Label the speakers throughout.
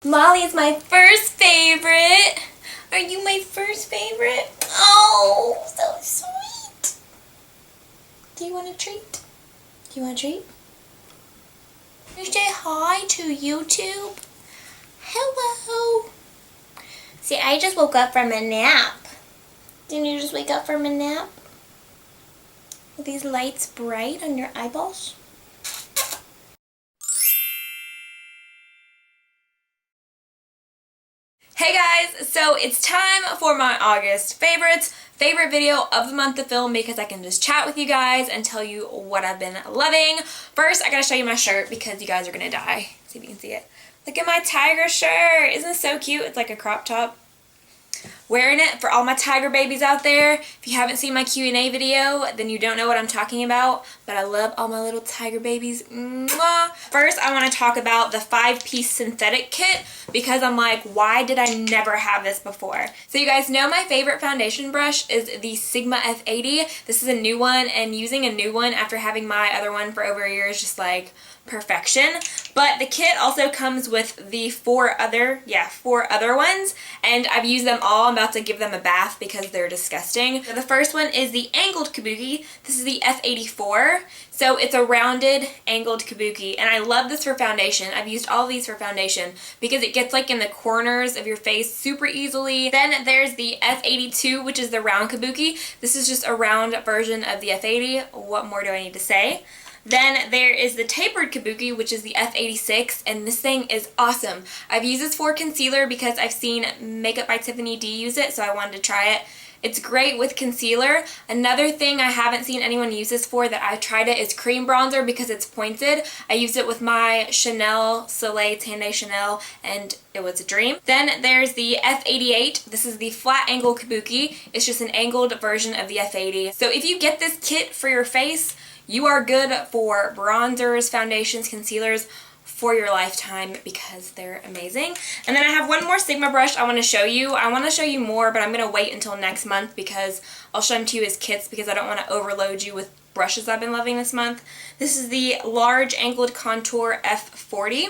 Speaker 1: Molly is my first favorite. Are you my first favorite? Oh, so sweet. Do you want a treat? Do you want a treat? You say hi to YouTube. Hello. See, I just woke up from a nap. Didn't you just wake up from a nap? Are these lights bright on your eyeballs? Hey guys, so it's time for my August favorites. Favorite video of the month to film because I can just chat with you guys and tell you what I've been loving. First, I gotta show you my shirt because you guys are gonna die. See if you can see it. Look at my tiger shirt. Isn't it so cute? It's like a crop top. Wearing it for all my tiger babies out there. If you haven't seen my Q&A video, then you don't know what I'm talking about, but I love all my little tiger babies. Mwah. First, I want to talk about the 5-piece synthetic kit because I'm like, why did I never have this before? So you guys know my favorite foundation brush is the Sigma F80. This is a new one, and using a new one after having my other one for over a year is just like perfection. But the kit also comes with the four other ones, and I've used them all. I'm about to give them a bath because they're disgusting. So the first one is the angled kabuki. This is the F84. So it's a rounded angled kabuki, and I love this for foundation. I've used all of these for foundation because it gets like in the corners of your face super easily. Then there's the F82, which is the round kabuki. This is just a round version of the F80. What more do I need to say? Then there is the tapered kabuki, which is the F86, and this thing is awesome. I've used this for concealer because I've seen Makeup by Tiffany D use it, so I wanted to try it. It's great with concealer. Another thing I haven't seen anyone use this for that I tried it is cream bronzer because it's pointed. I used it with my Chanel Soleil Tan de Chanel, and it was a dream. Then there's the F88. This is the flat angle kabuki. It's just an angled version of the F80. So if you get this kit for your face, you are good for bronzers, foundations, concealers for your lifetime because they're amazing. And then I have one more Sigma brush I want to show you. I want to show you more, but I'm going to wait until next month because I'll show them to you as kits because I don't want to overload you with brushes I've been loving this month. This is the Large Angled Contour F40.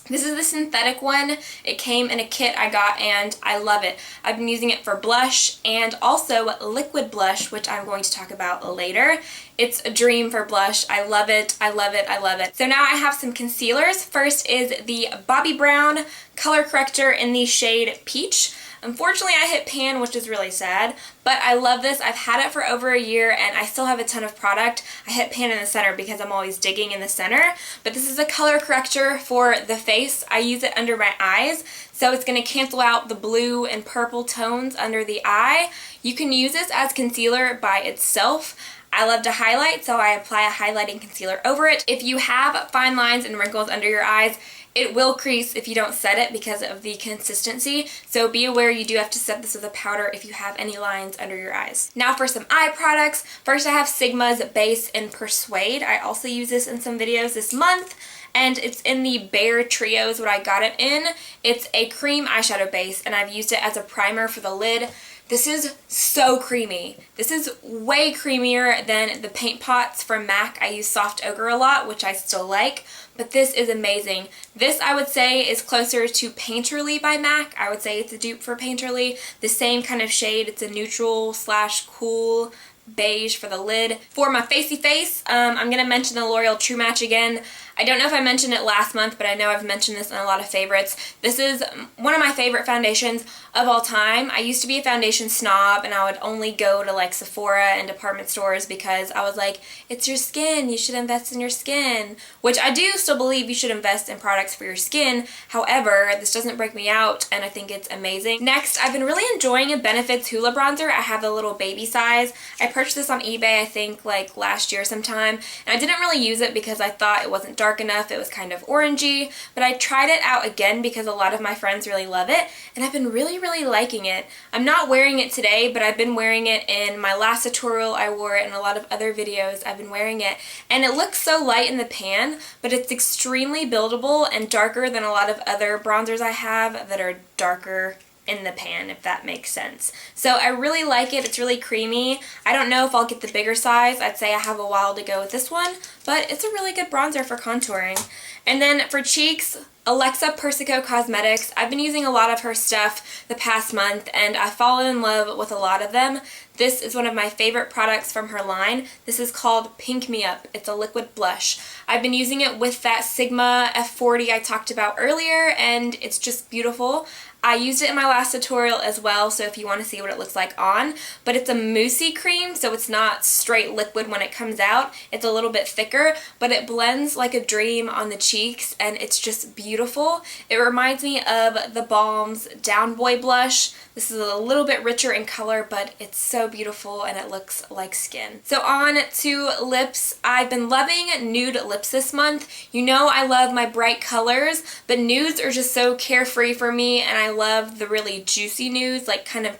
Speaker 1: This is the synthetic one. It came in a kit I got and I love it. I've been using it for blush and also liquid blush, which I'm going to talk about later. It's a dream for blush. I love it. I love it. I love it. So now I have some concealers. First is the Bobbi Brown color corrector in the shade Peach. Unfortunately, I hit pan, which is really sad, but I love this. I've had it for over a year, and I still have a ton of product. I hit pan in the center because I'm always digging in the center, but this is a color corrector for the face. I use it under my eyes, so it's going to cancel out the blue and purple tones under the eye. You can use this as concealer by itself. I love to highlight, so I apply a highlighting concealer over it. If you have fine lines and wrinkles under your eyes, it will crease if you don't set it because of the consistency, so be aware you do have to set this with a powder if you have any lines under your eyes. Now for some eye products. First I have Sigma's Base in Persuade. I also use this in some videos this month, and it's in the Bare Trio is what I got it in. It's a cream eyeshadow base, and I've used it as a primer for the lid. This is so creamy. This is way creamier than the paint pots from MAC. I use Soft Ochre a lot, which I still like, but this is amazing. This, I would say, is closer to Painterly by MAC. I would say it's a dupe for Painterly. The same kind of shade. It's a neutral / cool beige for the lid. For my facey face, I'm going to mention the L'Oreal True Match again. I don't know if I mentioned it last month, but I know I've mentioned this in a lot of favorites. This is one of my favorite foundations of all time. I used to be a foundation snob, and I would only go to like Sephora and department stores because I was like, it's your skin, you should invest in your skin. Which I do still believe you should invest in products for your skin. However, this doesn't break me out, and I think it's amazing. Next, I've been really enjoying a Benefit's Hoola bronzer. I have the little baby size. I purchased this on eBay, I think like last year sometime, and I didn't really use it because I thought it wasn't dark enough. It was kind of orangey, but I tried it out again because a lot of my friends really love it, and I've been really liking it. I'm not wearing it today, but I've been wearing it in my last tutorial. I wore it in a lot of other videos. I've been wearing it, and it looks so light in the pan, but it's extremely buildable and darker than a lot of other bronzers I have that are darker in the pan, if that makes sense. So I really like it. It's really creamy. I don't know if I'll get the bigger size. I'd say I have a while to go with this one, but it's a really good bronzer for contouring. And then for cheeks, Alexa Persico Cosmetics. I've been using a lot of her stuff the past month and I've fallen in love with a lot of them. This is one of my favorite products from her line. This is called Pink Me Up. It's a liquid blush. I've been using it with that Sigma F40 I talked about earlier and it's just beautiful. I used it in my last tutorial as well, so if you want to see what it looks like on, but it's a moussey cream, so it's not straight liquid when it comes out. It's a little bit thicker, but it blends like a dream on the cheeks, and it's just beautiful. It reminds me of the Balm's Down Boy blush. This is a little bit richer in color, but it's so beautiful and it looks like skin. So on to lips. I've been loving nude lips this month. You know I love my bright colors, but nudes are just so carefree for me, and I love the really juicy nudes, like kind of,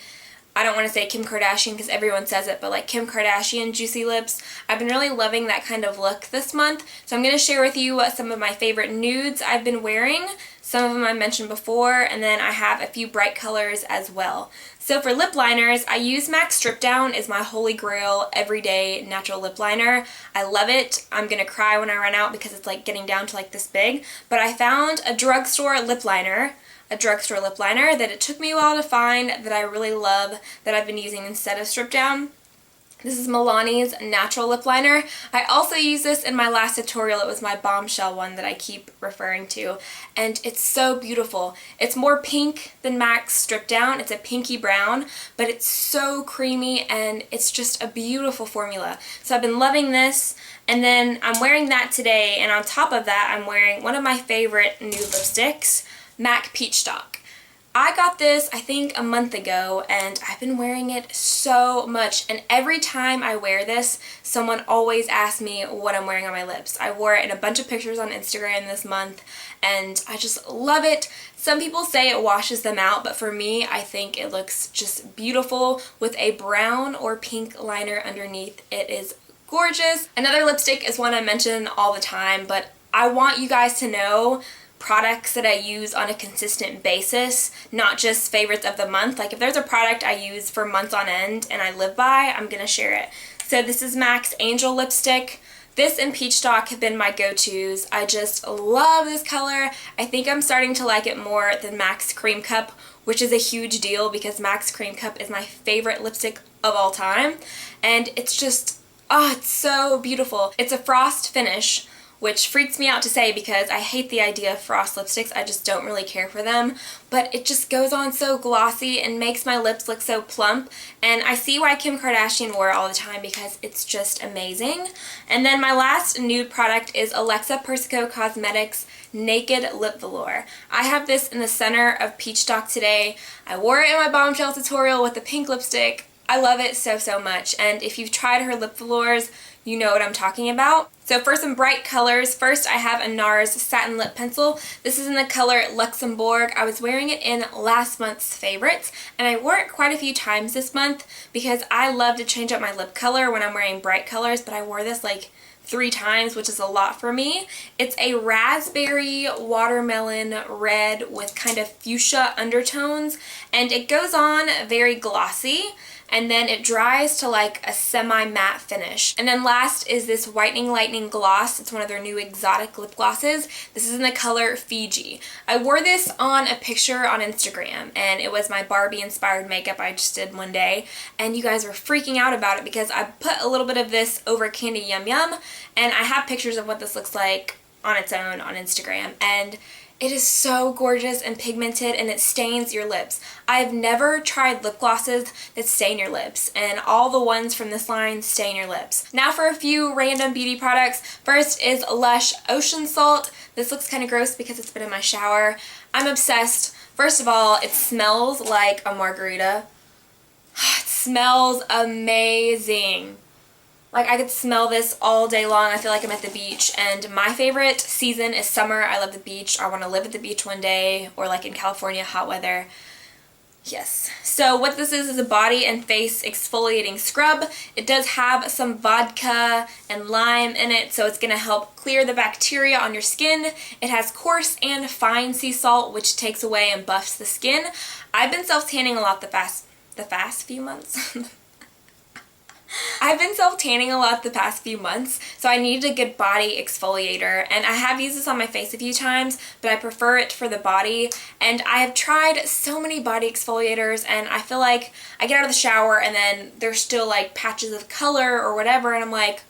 Speaker 1: I don't want to say Kim Kardashian because everyone says it, but like Kim Kardashian juicy lips. I've been really loving that kind of look this month, so I'm going to share with you some of my favorite nudes I've been wearing. Some of them I mentioned before, and then I have a few bright colors as well. So for lip liners, I use MAC Strip Down as my holy grail everyday natural lip liner. I love it. I'm going to cry when I run out because it's like getting down to like this big. But I found a drugstore lip liner that it took me a while to find, that I really love, that I've been using instead of Strip Down. This is Milani's Natural Lip Liner. I also used this in my last tutorial. It was my bombshell one that I keep referring to, and it's so beautiful. It's more pink than MAC's Strip Down. It's a pinky brown, but it's so creamy and it's just a beautiful formula. So I've been loving this, and then I'm wearing that today, and on top of that I'm wearing one of my favorite nude lipsticks, MAC Peachstock. I got this I think a month ago and I've been wearing it so much, and every time I wear this someone always asks me what I'm wearing on my lips. I wore it in a bunch of pictures on Instagram this month and I just love it. Some people say it washes them out, but for me I think it looks just beautiful with a brown or pink liner underneath. It is gorgeous. Another lipstick is one I mention all the time, but I want you guys to know products that I use on a consistent basis, not just favorites of the month. Like if there's a product I use for months on end and I live by, I'm gonna share it. So this is MAC's Angel lipstick. This and Peachstock have been my go-tos. I just love this color. I think I'm starting to like it more than MAC's Cream Cup, which is a huge deal because MAC's Cream Cup is my favorite lipstick of all time. And it's just, oh, it's so beautiful. It's a frost finish, which freaks me out to say because I hate the idea of frost lipsticks. I just don't really care for them, but it just goes on so glossy and makes my lips look so plump, and I see why Kim Kardashian wore it all the time because it's just amazing. And then my last nude product is Alexa Persico Cosmetics Naked Lip Velour. I have this in the center of Peachstock today. I wore it in my bombshell tutorial with the pink lipstick. I love it so, so much, and if you've tried her lip velours, you know what I'm talking about. So for some bright colors, first I have a Nars Satin Lip Pencil. This is in the color Luxembourg. I was wearing it in last month's favorites, and I wore it quite a few times this month because I love to change up my lip color when I'm wearing bright colors, but I wore this like 3 times, which is a lot for me. It's a raspberry watermelon red with kind of fuchsia undertones, and it goes on very glossy, and then it dries to like a semi-matte finish. And then last is this Whitening Lightning Gloss. It's one of their new exotic lip glosses. This is in the color Fiji. I wore this on a picture on Instagram, and it was my Barbie inspired makeup I just did one day, and you guys were freaking out about it because I put a little bit of this over Candy Yum Yum, and I have pictures of what this looks like on its own on Instagram, and it is so gorgeous and pigmented, and it stains your lips. I've never tried lip glosses that stain your lips, and all the ones from this line stain your lips. Now for a few random beauty products. First is Lush Ocean Salt. This looks kind of gross because it's been in my shower. I'm obsessed. First of all, it smells like a margarita. It smells amazing. Like, I could smell this all day long. I feel like I'm at the beach, and my favorite season is summer. I love the beach. I want to live at the beach one day, or like in California, hot weather. Yes. So what this is a body and face exfoliating scrub. It does have some vodka and lime in it, so it's going to help clear the bacteria on your skin. It has coarse and fine sea salt, which takes away and buffs the skin. I've been self-tanning a lot the past few months. I've been self-tanning a lot the past few months, so I needed a good body exfoliator, and I have used this on my face a few times, but I prefer it for the body. And I have tried so many body exfoliators, and I feel like I get out of the shower and then there's still like patches of color or whatever, and I'm like,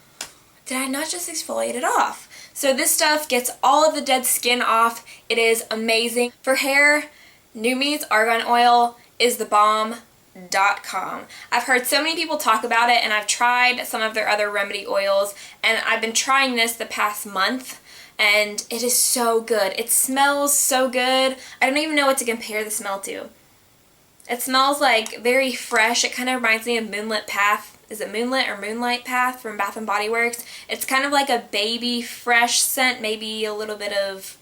Speaker 1: did I not just exfoliate it off? So this stuff gets all of the dead skin off. It is amazing. For hair, Nume Argan Oil is the bomb.com. I've heard so many people talk about it, and I've tried some of their other remedy oils, and I've been trying this the past month, and it is so good. It smells so good. I don't even know what to compare the smell to. It smells like very fresh. It kind of reminds me of Moonlit Path. Is it Moonlit or Moonlight Path from Bath & Body Works? It's kind of like a baby fresh scent, maybe a little bit of,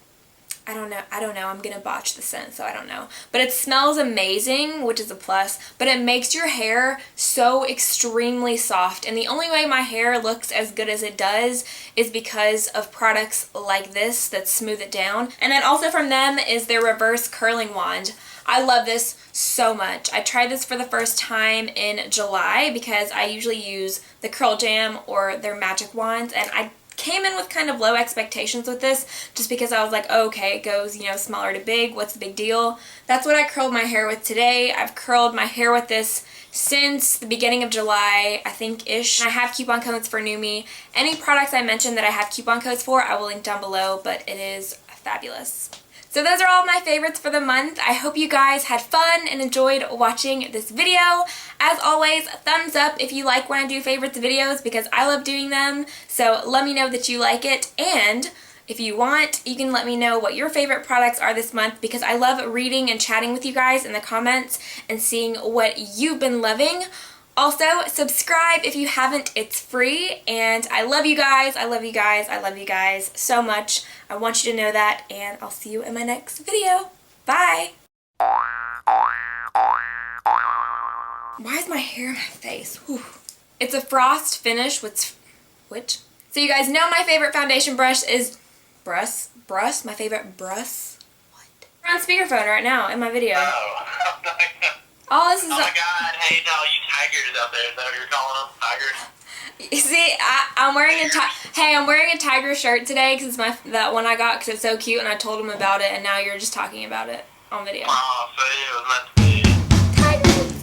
Speaker 1: I don't know, I'm gonna botch the scent, so I don't know. But it smells amazing, which is a plus, but it makes your hair so extremely soft. And the only way my hair looks as good as it does is because of products like this that smooth it down. And then also from them is their reverse curling wand. I love this so much. I tried this for the first time in July because I usually use the Curl Jam or their magic wands, and I came in with kind of low expectations with this just because I was like, oh, okay, it goes, you know, smaller to big, what's the big deal? That's what I curled my hair with today. I've curled my hair with this since the beginning of July, I think-ish. I have coupon codes for Nume. Any products I mentioned that I have coupon codes for, I will link down below, but it is fabulous. So those are all my favorites for the month. I hope you guys had fun and enjoyed watching this video. As always, thumbs up if you like when I do favorites videos because I love doing them. So let me know that you like it, and if you want, you can let me know what your favorite products are this month because I love reading and chatting with you guys in the comments and seeing what you've been loving. Also, subscribe if you haven't, it's free, and I love you guys, I love you guys, I love you guys so much. I want you to know that, and I'll see you in my next video. Bye! Why is my hair in my face? Whew. It's a frost finish with, which? So you guys know my favorite foundation brush is, my favorite brush? What? We're on speakerphone right now in my video.
Speaker 2: Oh,
Speaker 1: All this is
Speaker 2: oh my god, hey, no, you tigers out there, is that what you're calling them? Tigers?
Speaker 1: You see, I'm wearing I'm wearing a tiger shirt today because it's that one I got because it's so cute, and I told him about it, and now you're just talking about it on video.
Speaker 2: Oh, so it was meant to be.
Speaker 1: Tigers!